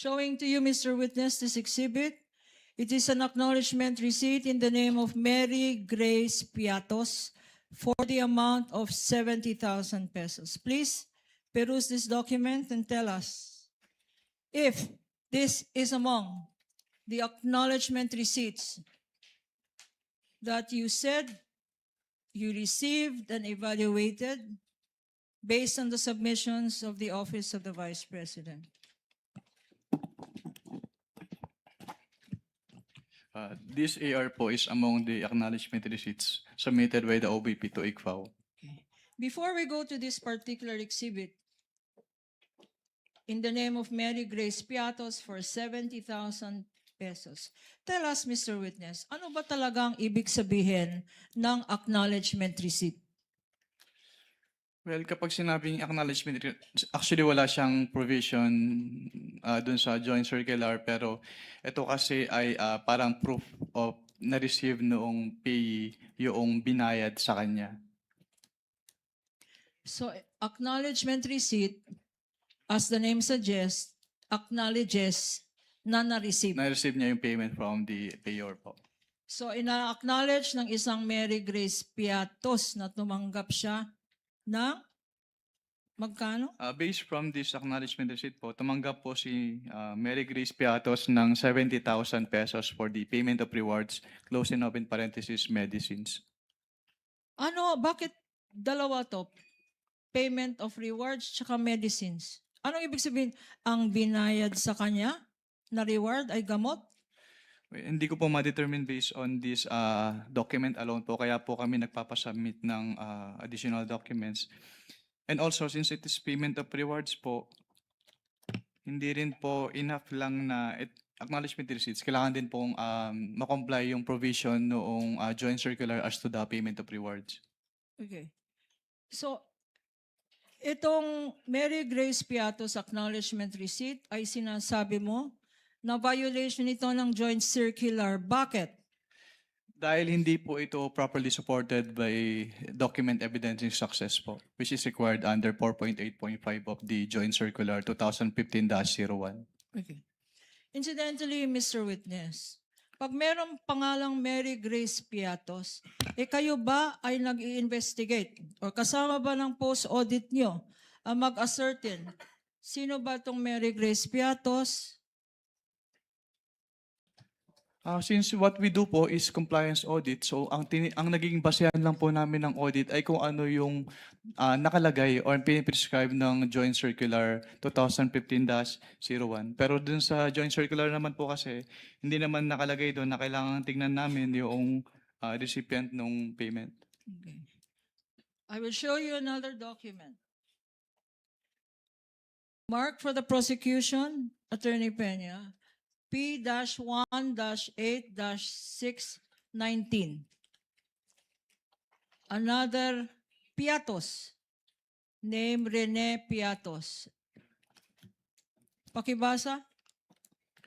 Showing to you, Mr. Witness, this exhibit. It is an acknowledgement receipt in the name of Mary Grace Piatos for the amount of 70,000 pesos. Please peruse this document and tell us if this is among the acknowledgement receipts that you said you received and evaluated based on the submissions of the Office of the Vice President. This AR po is among the acknowledgement receipts submitted by the OVP to ICFAO. Okay. Before we go to this particular exhibit, in the name of Mary Grace Piatos for 70,000 pesos. Tell us, Mr. Witness, ano ba talagang ibig sabihin ng acknowledgement receipt? Well, kapag sinabing acknowledgement, actually wala siyang provision dun sa joint circular, pero ito kasi ay parang proof of na-receive noong payee yung binayad sa kanya. So, acknowledgement receipt, as the name suggests, acknowledges na na-receive. Na-receive niya yung payment from the payor po. So, ina-acknowledge ng isang Mary Grace Piatos na tumanggap siya ng magkano? Based from this acknowledgement receipt po, tumanggap po si Mary Grace Piatos ng 70,000 pesos for the payment of rewards, close and open parenthesis, medicines. Ano, bakit dalawa to? Payment of rewards tsaka medicines. Anong ibig sabihin? Ang binayad sa kanya na reward ay gamot? Hindi ko po ma-determine based on this document alone po, kaya po kami nagpapasubmit ng additional documents. And also, since it is payment of rewards po, hindi rin po enough lang na acknowledgement receipts. Kailangan din pong ma-comply yung provision noong joint circular as to the payment of rewards. Okay. So, itong Mary Grace Piatos acknowledgement receipt ay sinasabi mo na violation ito ng joint circular. Bakit? Dahil hindi po ito properly supported by document evidencing success po, which is required under 4.8.5 of the Joint Circular 2015-01. Okay. Incidentally, Mr. Witness, pag merong pangalang Mary Grace Piatos, kayo ba ay nag-i-investigate o kasama ba ng post-audit nyo ang mag-ascertain sino ba itong Mary Grace Piatos? Since what we do po is compliance audit, so ang naging basehan lang po namin ng audit ay kung ano yung nakalagay or piniprescribe ng Joint Circular 2015-01. Pero dun sa Joint Circular naman po kasi, hindi naman nakalagay doon na kailangan tingnan namin yung recipient ng payment. Okay. I will show you another document. Mark for the prosecution, Attorney Peña, P-1-8-619. Another Piatos, name Rene Piatos. Pakibasa.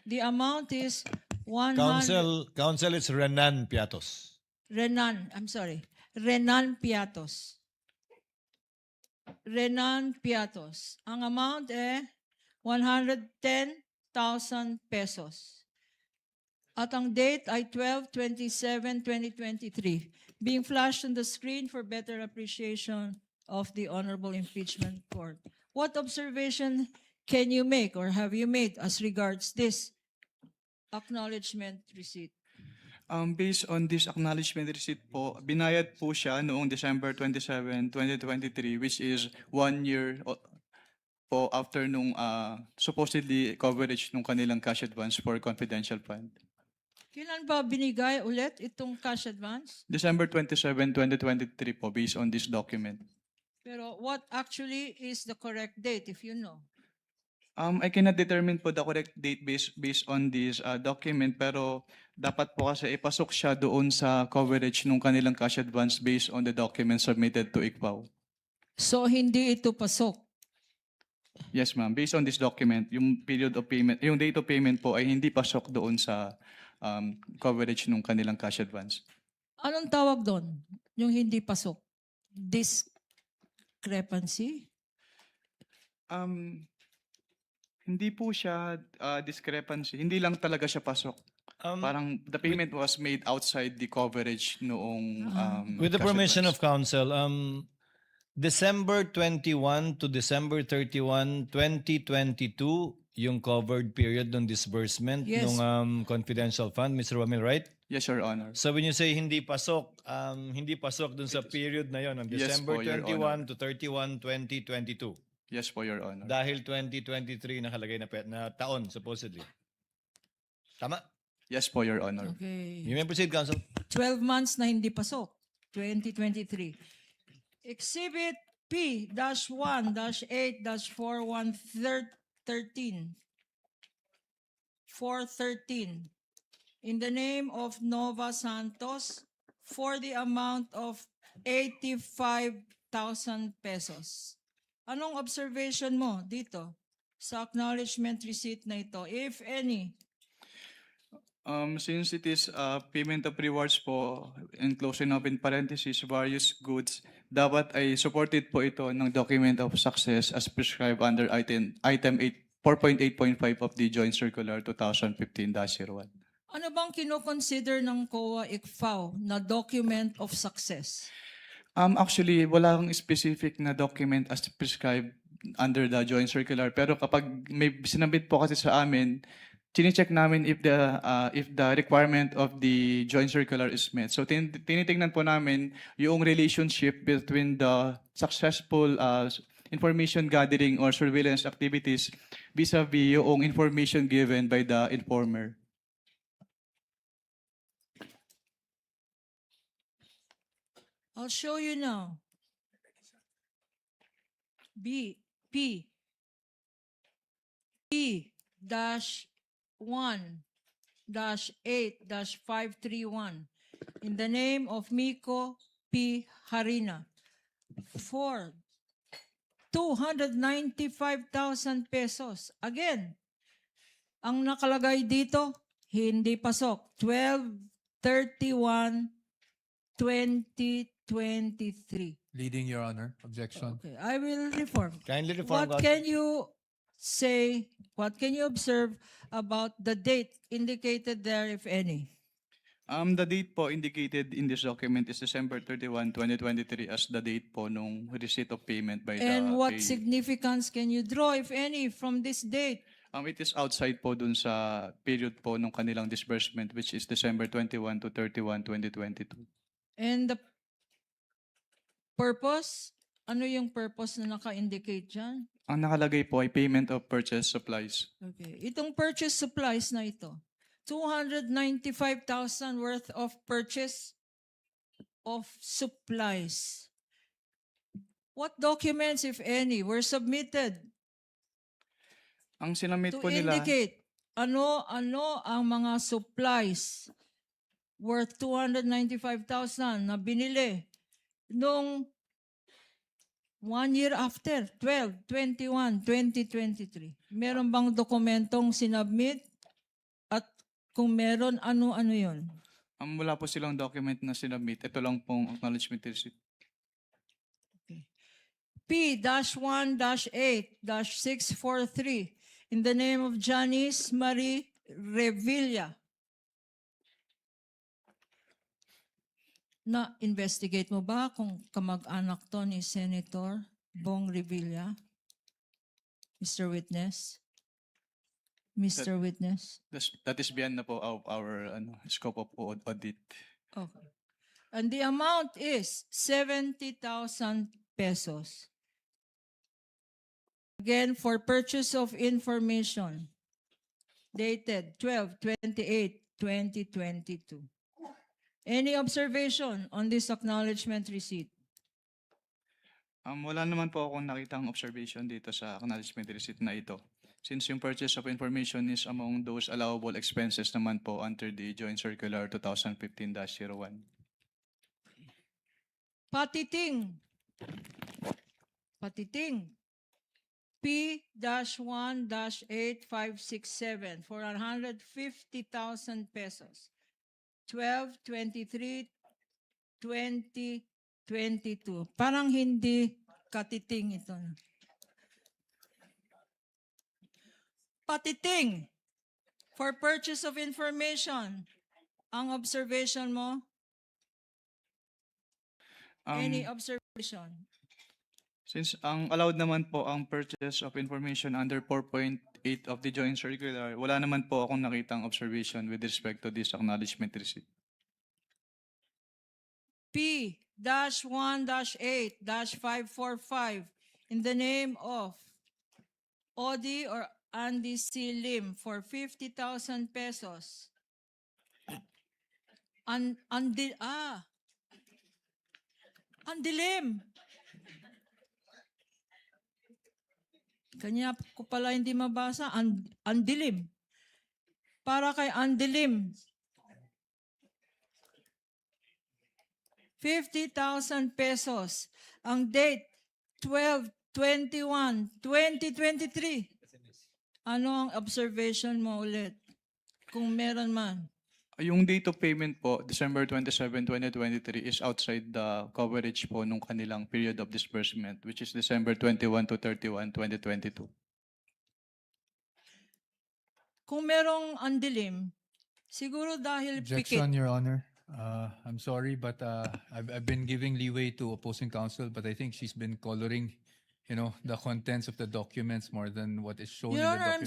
The amount is 100. Counsel is Renan Piatos. Renan Piatos. Renan Piatos. Ang amount 110,000 pesos. At ang date ay 12/27/2023, being flashed on the screen for better appreciation of the Honorable Impeachment Court. What observation can you make or have you made as regards this acknowledgement receipt? Based on this acknowledgement receipt po, binayad po siya noong December 27, 2023, which is 1 year po after nung supposedly coverage nung kanilang cash advance for confidential fund. Kailan ba binigay ulit itong cash advance? December 27, 2023 po, based on this document. Pero what actually is the correct date, if you know? I cannot determine po the correct date based on this document, pero dapat po kasi ipasok siya doon sa coverage nung kanilang cash advance based on the document submitted to ICFAO. So, hindi ito pasok. Yes, ma'am. Based on this document, yung period of payment, yung date of payment po ay hindi pasok doon sa coverage nung kanilang cash advance. Anong tawag doon? Yung hindi pasok? Discrepancy? Hindi po siya discrepancy. Hindi lang talaga siya pasok. Parang the payment was made outside the coverage noong With the cash permission advance. of council, December 21 to December 31, 2022, yung covered period ng disbursement Yes. ng confidential fund, Mr. Romel, right? Yes, Your Honor. So when you say hindi pasok dun sa period na yon, ng Yes December po, Your 21 to 31, 2022. Yes po, Your Honor. Dahil 2023 nakalagay na taon, supposedly. Tama? Yes po, Your Honor. Okay. You may proceed, council. 12 months na hindi pasok. 2023. Exhibit P-1-8-4113 413 in the name of Nova Santos for the amount of 85,000 pesos. Anong observation mo dito sa acknowledgement receipt na ito, if any? Since it is payment of rewards po, and closing up in parentheses, various goods, dapat ay supported po ito ng document of success as prescribed under item 4.8.5 of the Joint Circular 2015-01. Ano bang kinoconsider ng COA ICFAO na document of success? Actually, wala kang specific na document as prescribed under the Joint Circular. Pero kapag may sinabit po kasi sa amin, chine-check namin if the requirement of the Joint Circular is met. So tinitingnan po namin yung relationship between the successful information gathering or surveillance activities vis-a-vis yung information given by the informer. I'll show you now. P-8-1-531 in the name of Miko P. Harina for 295,000 pesos. Again, ang nakalagay dito, hindi pasok. 12/31/2023. Leading, Your Honor. Objection. Okay, I will reform. Kindly reform, What council. can you say, what can you observe about the date indicated there, if any? The date po indicated in this document is December 31, 2023 as the date po nung receipt of payment by the And what payee. significance can you draw, if any, from this date? It is outside po dun sa period po nung kanilang disbursement, which is December 21 to 31, 2022. And the purpose? Ano yung purpose na naka-indicate dyan? Ang nakalagay po ay payment of purchase supplies. Okay. Itong purchase supplies na ito, 295,000 worth of purchase of supplies. What documents, if any, were submitted Ang sinamit to po nila, indicate ano ang mga supplies worth 295,000 na binili nung 1 year after, 12/21/2023. Meron bang dokumentong sinubmit? At kung meron, ano-ano yun? wala po silang document na sinabit. Ito lang pong acknowledgement receipt. P-1-8-643 in the name of Janice Marie Revilla. Na-investigate mo ba kung kamag-anak to ni Senator Bong Revilla? Mr. Witness? Mr. Witness? That is beyond na po our scope of audit. Okay. And the amount is 70,000 pesos. Again, for purchase of information dated 12/28/2022. Any observation on this acknowledgement receipt? Wala naman po akong nakitang observation dito sa acknowledgement receipt na ito. Since yung purchase of information is among those allowable expenses naman po under the Joint Circular 2015-01. Patiting. P-1-8567 for 150,000 pesos. 12/23/2022. Parang hindi katiting ito. patiting for purchase of information. Ang observation mo? Any observation? Since ang allowed naman po ang purchase of information under 4.8 of the joint circular, wala naman po akong nakitang observation with respect to this acknowledgement receipt. P-1-8-545 in the name of Odi or Andy C. Lim for 50,000 pesos. Andilim. Kanya ko pala hindi mabasa. Andilim. Para kay Andilim. 50,000 pesos. Ang date, 12/21/2023. Ano ang observation mo ulit? Kung meron man. Yung date of payment po, December 27, 2023, is outside the coverage po nung kanilang period of disbursement, which is December 21 to 31, 2022. Kung merong andilim, siguro dahil pikit. Objection, Your Honor. I'm sorry, but I've been giving leeway to opposing counsel, but I think she's been coloring, the contents of the documents more than what is shown in Your the Honor, document. I'm